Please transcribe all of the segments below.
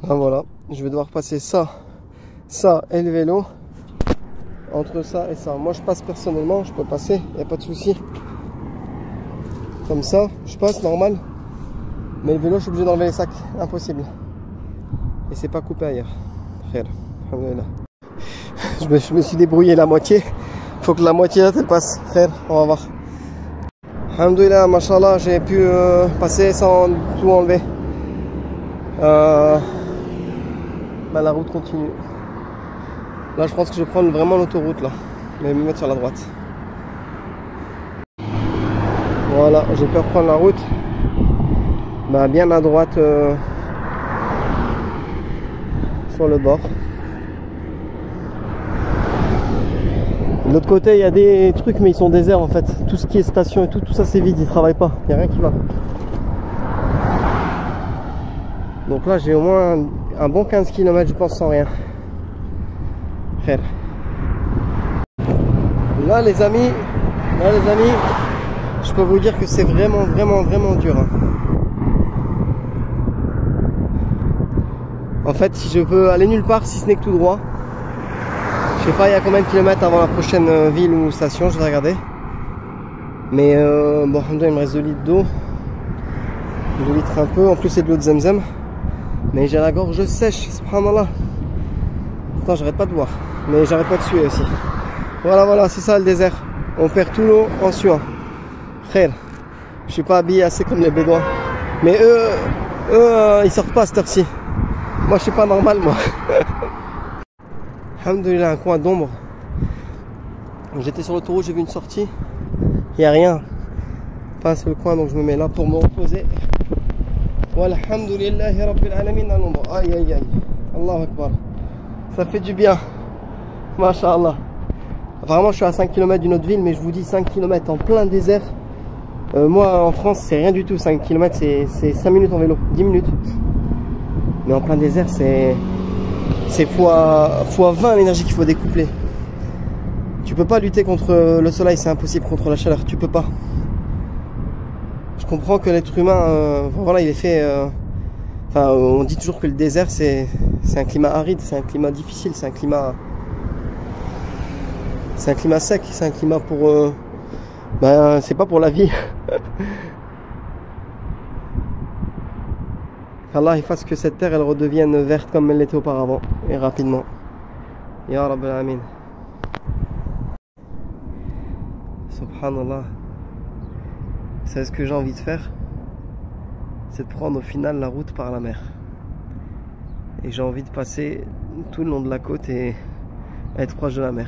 Ah, voilà, je vais devoir passer ça et le vélo. Entre ça et ça. Moi je passe personnellement, je peux passer, il n'y a pas de souci. Comme ça, je passe normal. Mais le vélo, je suis obligé d'enlever les sacs. Impossible. Et c'est pas coupé ailleurs. Frère, je me suis débrouillé la moitié. Faut que la moitié là, elle passe. Frère, on va voir. Alhamdoulilah, mashallah, j'ai pu passer sans tout enlever. La route continue. Là, je pense que je vais prendre vraiment l'autoroute là. Mais me mettre sur la droite. Voilà, j'ai pu reprendre la route. Bien à droite sur le bord. De l'autre côté, il y a des trucs, mais ils sont déserts en fait. Tout ce qui est station et tout ça c'est vide, ils travaillent pas. Il n'y a rien qui va. Donc là, j'ai au moins un bon 15 km, je pense, sans rien. Frère. Là, les amis, je peux vous dire que c'est vraiment dur. Hein. En fait, je peux aller nulle part si ce n'est que tout droit. Je sais pas, il y a combien de kilomètres avant la prochaine ville ou station, je vais regarder. Mais bon, il me reste 2 litres d'eau. 2 litres un peu, en plus c'est de l'eau de Zemzem. Mais j'ai la gorge sèche, subhanallah. Attends, j'arrête pas de boire. Mais j'arrête pas de suer aussi. Voilà, c'est ça le désert. On perd tout l'eau en suant. Frère, je suis pas habillé assez comme les bédouins. Mais eux, ils sortent pas à cette heure-ci. Moi, je suis pas normal, moi. Alhamdoulilah, un coin d'ombre. J'étais sur l'autoroute, j'ai vu une sortie. Il n'y a rien. Pas sur le coin, donc je me mets là pour me reposer. Walhamdulillahi rabbil alamin à l'ombre. Aïe, aïe, aïe. Allahu Akbar. Ça fait du bien. Masha'Allah. Apparemment, je suis à 5 km d'une autre ville, mais je vous dis 5 km en plein désert. Moi, en France, c'est rien du tout. 5 km, c'est 5 minutes en vélo. 10 minutes. Mais en plein désert, c'est fois 20 l'énergie qu'il faut découpler. Tu peux pas lutter contre le soleil, c'est impossible, contre la chaleur, tu peux pas. Je comprends que l'être humain, voilà, il est fait... Enfin, on dit toujours que le désert, c'est un climat aride, c'est un climat difficile, c'est un climat sec, c'est un climat pour... c'est pas pour la vie. qu'Allah il fasse que cette terre elle redevienne verte comme elle l'était auparavant et rapidement. Ya Rabbil Alamin. Subhanallah. Vous savez ce que j'ai envie de faire? C'est de prendre au final la route par la mer. Et j'ai envie de passer tout le long de la côte et être proche de la mer.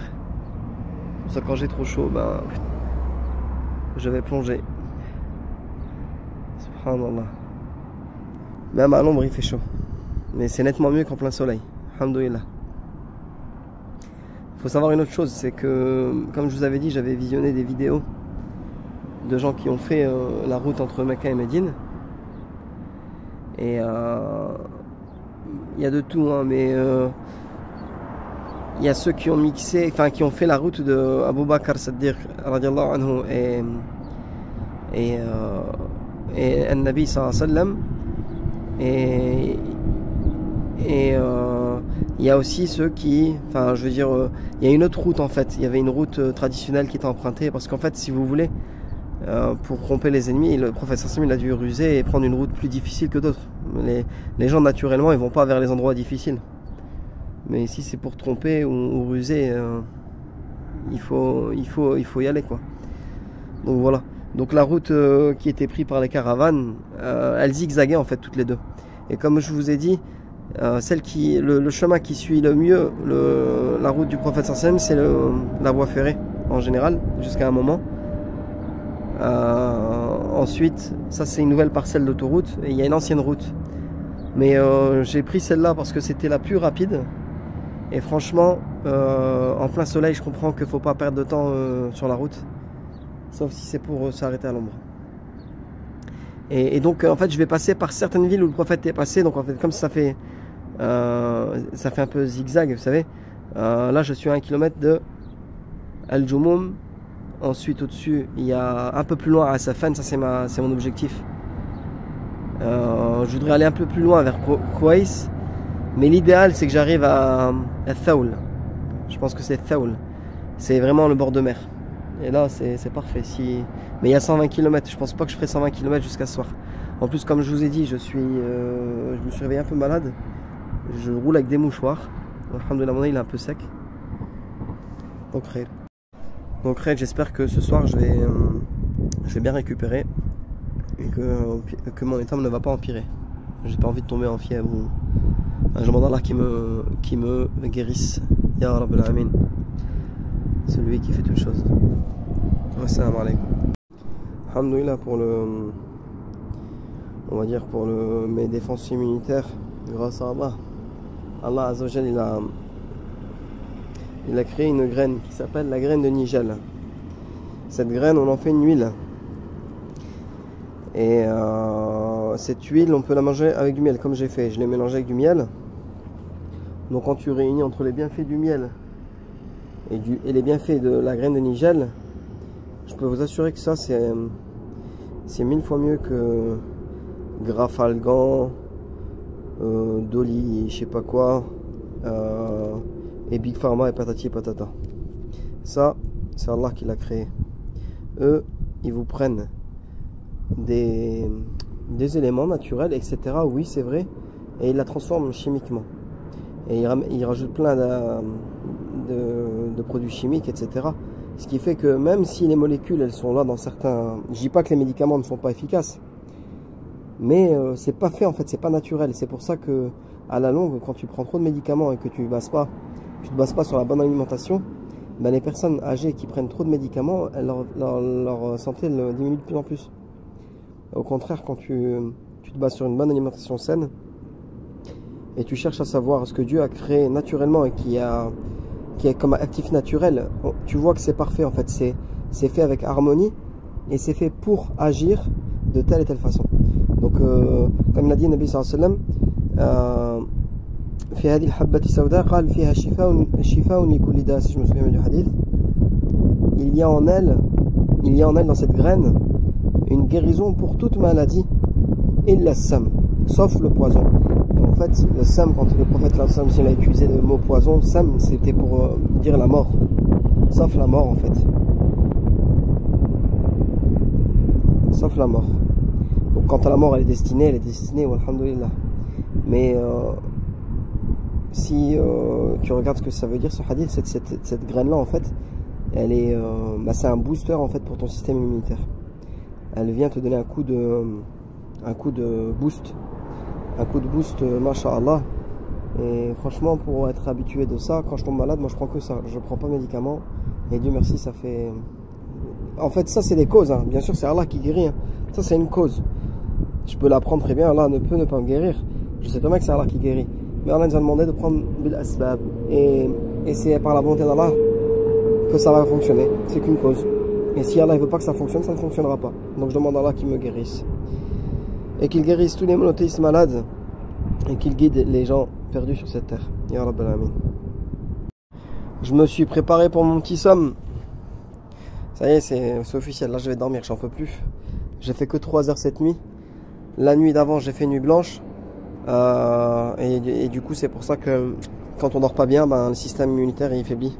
Pour ça quand j'ai trop chaud, je vais plonger. Subhanallah. Même à l'ombre il fait chaud. Mais c'est nettement mieux qu'en plein soleil. Alhamdoulilah. Il faut savoir une autre chose, c'est que, comme je vous avais dit, j'avais visionné des vidéos de gens qui ont fait la route entre Mecca et Médine. Et il y a de tout, hein, mais il y a ceux qui ont mixé, enfin qui ont fait la route de Abu Bakr Siddiq radiallahu anhu et An-Nabi sallallahu alayhi wa sallam. Et il y a aussi ceux qui, enfin je veux dire, il y a une autre route en fait. Il y avait une route traditionnelle qui était empruntée parce qu'en fait, si vous voulez, pour tromper les ennemis, le prophète sallallahu alayhi wa sallam, il a dû ruser et prendre une route plus difficile que d'autres. Les gens naturellement, ils vont pas vers les endroits difficiles. Mais si c'est pour tromper ou ruser, il faut y aller quoi. Donc voilà. Donc la route qui était prise par les caravanes, elle zigzaguait en fait toutes les deux. Et comme je vous ai dit, le chemin qui suit le mieux la route du prophète sallallahu alayhi wa sallam, c'est la voie ferrée en général, jusqu'à un moment. Ensuite, ça c'est une nouvelle parcelle d'autoroute et il y a une ancienne route. Mais j'ai pris celle-là parce que c'était la plus rapide. Et franchement, en plein soleil, je comprends qu'il ne faut pas perdre de temps sur la route. Sauf si c'est pour s'arrêter à l'ombre. Et donc en fait je vais passer par certaines villes où le prophète est passé. Donc en fait comme ça fait un peu zigzag, vous savez. Là je suis à 1 km de Al-Jumum. Ensuite au-dessus il y a un peu plus loin à Safan. Ça c'est mon objectif. Je voudrais aller un peu plus loin vers Kouaïs. Mais l'idéal, c'est que j'arrive à Thaoul. Je pense que c'est Thaoul. C'est vraiment le bord de mer. Et là, c'est parfait. Mais il y a 120 km. Je pense pas que je ferai 120 km jusqu'à ce soir. En plus, comme je vous ai dit, je me suis réveillé un peu malade. Je roule avec des mouchoirs. Alhamdoulilah, mon nez, il est un peu sec. Donc j'espère que ce soir, je vais bien récupérer. Et que mon état ne va pas empirer. J'ai pas envie de tomber en fièvre ou un jour d'Allah qui me guérisse. Ya Rabbal Alamin. Celui qui fait toutes choses. Assalamu alaikum. Alhamdoulilah pour mes défenses immunitaires, grâce à Allah. Allah Azza wa Jal, il a créé une graine qui s'appelle la graine de Nigel. Cette graine, on en fait une huile. Et cette huile, on peut la manger avec du miel, comme j'ai fait. Je l'ai mélangé avec du miel. Donc quand tu réunis entre les bienfaits du miel et les bienfaits de la graine de Nigel, je peux vous assurer que ça, c'est 1000 fois mieux que Grafalgan, Dolly, je sais pas quoi, et Big Pharma et patati et patata. Ça, c'est Allah qui l'a créé. Eux, ils vous prennent des éléments naturels, etc. Oui, c'est vrai, et ils la transforment chimiquement. Et ils rajoutent plein de produits chimiques, etc. Ce qui fait que même si les molécules, elles sont là dans certains... Je dis pas que les médicaments ne sont pas efficaces, mais c'est pas fait en fait, c'est pas naturel. C'est pour ça que à la longue, quand tu prends trop de médicaments et que tu te bases pas sur la bonne alimentation, ben les personnes âgées qui prennent trop de médicaments, leur santé elle diminue de plus en plus. Au contraire, quand tu te bases sur une bonne alimentation saine et tu cherches à savoir ce que Dieu a créé naturellement et qui est comme actif naturel, tu vois que c'est parfait en fait, c'est fait avec harmonie et c'est fait pour agir de telle et telle façon. Donc comme l'a dit Nabi sallallahu alayhi wa sallam, في هذه الحبة السوداء قال فيها شفاء لكل داء, si je me souviens bien du hadith, il y a en elle dans cette graine une guérison pour toute maladie, illa sam, sauf le poison. En fait, le sam, quand le prophète a utilisé le mot poison, sam c'était pour dire la mort, sauf la mort en fait, sauf la mort. Donc quand la mort elle est destinée, alhamdoulilah. Mais si tu regardes ce que ça veut dire ce hadith, cette graine là en fait, elle est, c'est un booster en fait pour ton système immunitaire. Elle vient te donner un coup de boost, masha'Allah. Et franchement, pour être habitué de ça, quand je tombe malade, moi je prends que ça, je prends pas de médicaments. Et Dieu merci, ça fait... En fait, ça c'est des causes, hein. Bien sûr c'est Allah qui guérit, hein. Ça c'est une cause. Je peux la prendre très bien, Allah ne peut ne pas me guérir. Je sais très bien que c'est Allah qui guérit. Mais Allah nous a demandé de prendre bil asbab. Et c'est par la volonté d'Allah que ça va fonctionner. C'est qu'une cause. Et si Allah ne veut pas que ça fonctionne, ça ne fonctionnera pas. Donc je demande à Allah qu'il me guérisse. Et qu'il guérisse tous les monothéistes malades. Et qu'il guide les gens perdus sur cette terre. Ya Rabbal Alamin. Je me suis préparé pour mon petit somme. Ça y est, c'est officiel. Là je vais dormir, j'en peux plus. J'ai fait que 3 heures cette nuit. La nuit d'avant j'ai fait nuit blanche. Et du coup c'est pour ça que quand on dort pas bien, ben, le système immunitaire il faiblit.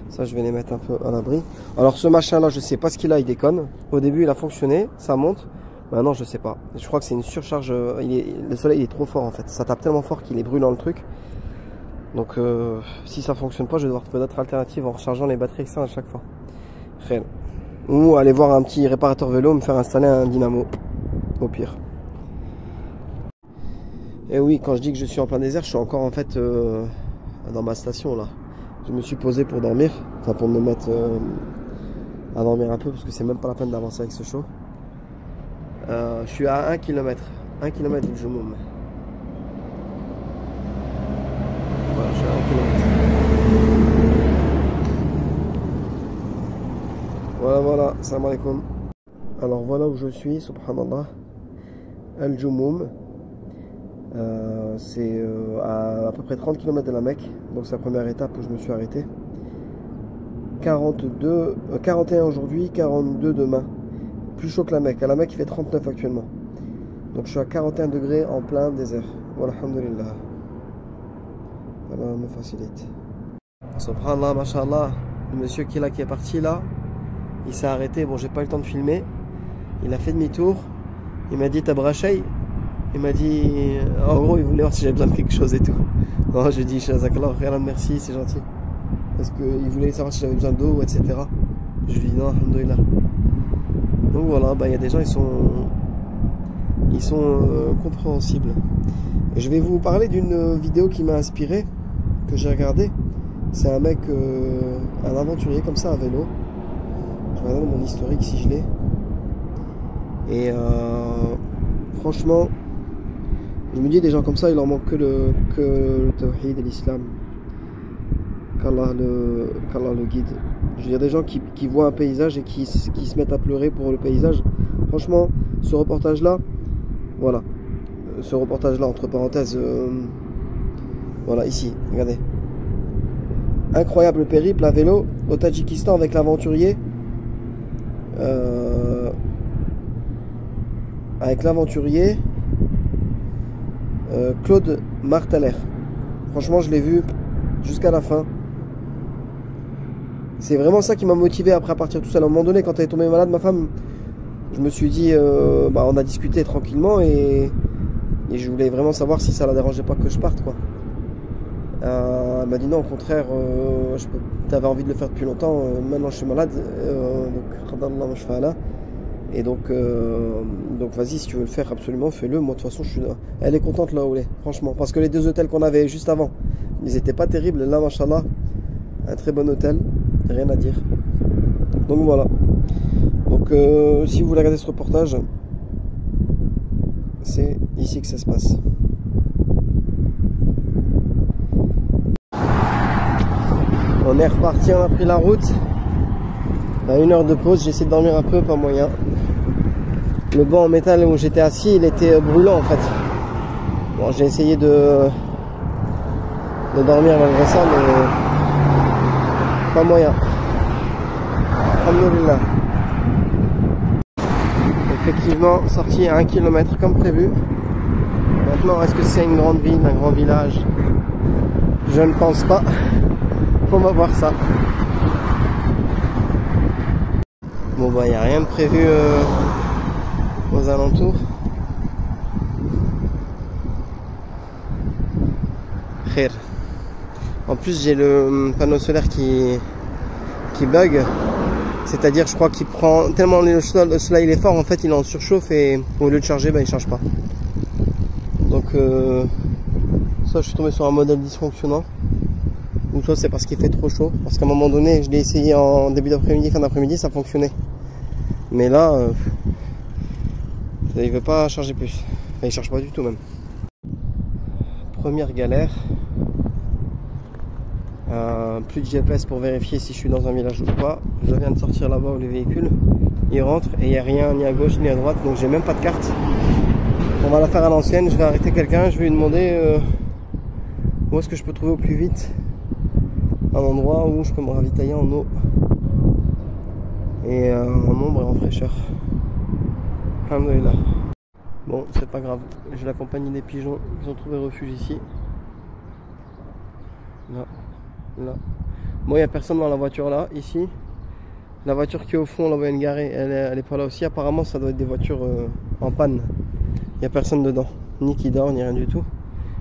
Ça je vais les mettre un peu à l'abri. Alors ce machin là, je sais pas ce qu'il a, il déconne. Au début il a fonctionné, ça monte. Maintenant je sais pas. Je crois que c'est une surcharge. Le soleil il est trop fort en fait. Ça tape tellement fort qu'il est brûlant le truc. Donc si ça fonctionne pas, je vais devoir trouver d'autres alternatives en rechargeant les batteries externes à chaque fois. Ou aller voir un petit réparateur vélo, me faire installer un dynamo. Au pire. Et oui, quand je dis que je suis en plein désert, je suis encore en fait dans ma station là. Je me suis posé pour dormir, enfin pour me mettre à dormir un peu parce que c'est même pas la peine d'avancer avec ce chaud. Je suis à 1 km du Jumoum. Voilà, je suis à 1 km. Voilà, salam alaikum. Alors voilà où je suis, subhanallah. Al-Jumoum. C'est à peu près 30 km de la Mecque. Donc c'est la première étape où je me suis arrêté. 41 aujourd'hui, 42 demain. Plus chaud que la Mecque. À la Mecque il fait 39 actuellement. Donc je suis à 41 degrés en plein désert. Walhamdulillah. Allah me facilite. Subhanallah, mashallah, le monsieur qui est parti là, il s'est arrêté, bon j'ai pas eu le temps de filmer, il a fait demi-tour, il m'a dit t'as braché, il m'a dit, en gros il voulait voir si j'avais besoin de quelque chose et tout. Non, je lui ai dit Jazakallah khairan, merci, c'est gentil, parce qu'il voulait savoir si j'avais besoin d'eau, etc. Je lui ai dit non, alhamdoulilah. Donc voilà, bah il y a des gens, ils sont compréhensibles. Et je vais vous parler d'une vidéo qui m'a inspiré, que j'ai regardé. C'est un mec, un aventurier comme ça à vélo. Je vais regarder mon historique si je l'ai. Et franchement, je me dis des gens comme ça, il leur manque que le tawhid et l'islam. Qu'Allah le guide. Je veux dire, des gens qui voient un paysage et qui se mettent à pleurer pour le paysage. Franchement, ce reportage-là, voilà. Ce reportage-là, entre parenthèses, voilà, ici, regardez. Incroyable périple à vélo au Tadjikistan avec l'aventurier. Claude Marteller. Franchement, je l'ai vu jusqu'à la fin. C'est vraiment ça qui m'a motivé après à partir tout seul. À un moment donné, quand elle est tombée malade, ma femme, je me suis dit, on a discuté tranquillement et je voulais vraiment savoir si ça la dérangeait pas que je parte, quoi. Elle m'a dit non, au contraire, t'avais envie de le faire depuis longtemps, maintenant je suis malade, donc vas-y, si tu veux le faire absolument, fais-le. Moi de toute façon, elle est contente là où elle est, franchement, parce que les deux hôtels qu'on avait juste avant, ils étaient pas terribles. Là, machallah, un très bon hôtel, rien à dire. Donc voilà. Donc si vous voulez regarder ce reportage, c'est ici que ça se passe. On est reparti, on a pris la route. À 1 heure de pause, j'ai essayé de dormir un peu, pas moyen. Le banc en métal où j'étais assis, il était brûlant en fait. Bon, j'ai essayé de dormir malgré ça, mais pas moyen. Alhamdoulilah. Effectivement, sorti à 1 km comme prévu. Maintenant, est-ce que c'est une grande ville, un grand village? Je ne pense pas. On va voir ça. Bon bah il n'y a rien de prévu aux alentours. Khair. En plus j'ai le panneau solaire qui bug. C'est-à-dire je crois qu'il prend tellement le soleil il est fort, en fait il est en surchauffe et au lieu de charger bah, il ne charge pas. Donc ça je suis tombé sur un modèle dysfonctionnant. Ou soit c'est parce qu'il fait trop chaud, parce qu'à un moment donné je l'ai essayé en début d'après-midi, fin d'après-midi, ça fonctionnait, mais là il veut pas charger plus, enfin, il charge pas du tout même. Première galère, plus de GPS pour vérifier si je suis dans un village ou pas. Je viens de sortir là-bas où les véhicules ils rentrent et il n'y a rien ni à gauche ni à droite, donc j'ai même pas de carte. On va la faire à l'ancienne, je vais arrêter quelqu'un, je vais lui demander où est-ce que je peux trouver au plus vite un endroit où je peux me ravitailler en eau et en ombre et en fraîcheur. Alhamdoulilah. Bon, c'est pas grave, j'ai la compagnie des pigeons, ils ont trouvé refuge ici. Là. Bon, il n'y a personne dans la voiture là, ici. La voiture qui est au fond, là-bas, une garée, elle est pas là aussi. Apparemment, ça doit être des voitures en panne. Il n'y a personne dedans, ni qui dort, ni rien du tout.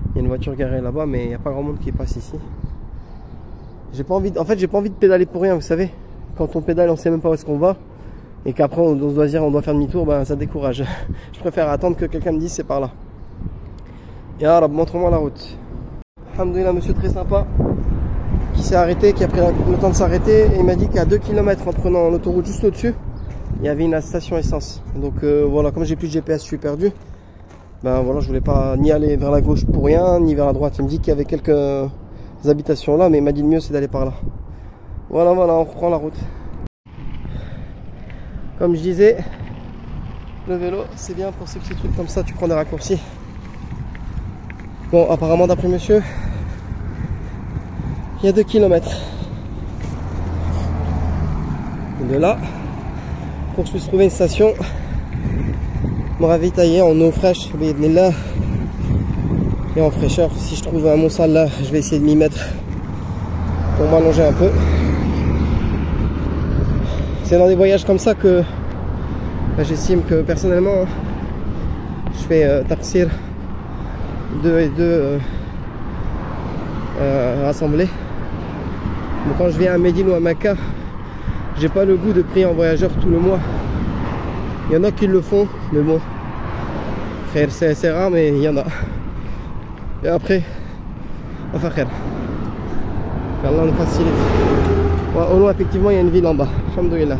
Il y a une voiture garée là-bas, mais il n'y a pas grand monde qui passe ici. J'ai pas envie de pédaler pour rien, vous savez. Quand on pédale, on sait même pas où est-ce qu'on va. Et qu'après, on doit dire, on doit faire demi-tour, ben ça décourage. Je préfère attendre que quelqu'un me dise c'est par là. Et alors, montre-moi la route. Alhamdoulilah, monsieur très sympa, qui s'est arrêté, qui a pris le temps de s'arrêter. Et il m'a dit qu'à 2 km en prenant l'autoroute juste au-dessus, il y avait une station essence. Donc voilà, comme j'ai plus de GPS, je suis perdu. Ben voilà, je voulais pas ni aller vers la gauche pour rien, ni vers la droite. Il me dit qu'il y avait quelques habitations là, mais il m'a dit le mieux c'est d'aller par là. Voilà, on reprend la route. Comme je disais, le vélo c'est bien pour ces petits trucs comme ça, tu prends des raccourcis. Bon, apparemment d'après monsieur, il y a 2 km. Et de là, pour que je puisse trouver une station, me ravitailler en eau fraîche, là, et en fraîcheur. Si je trouve un moussal là, je vais essayer de m'y mettre pour m'allonger un peu. C'est dans des voyages comme ça que j'estime que personnellement je fais tafsir 2 et 2 rassemblés. Mais quand je viens à Médine ou à Mecca, j'ai pas le goût de prier en voyageur tout le mois. Il y en a qui le font, mais bon, c'est rare, mais il y en a. Et après, enfin, qu'Allah nous facilite. Au loin, effectivement, il y a une ville en bas. Alhamdoulilah.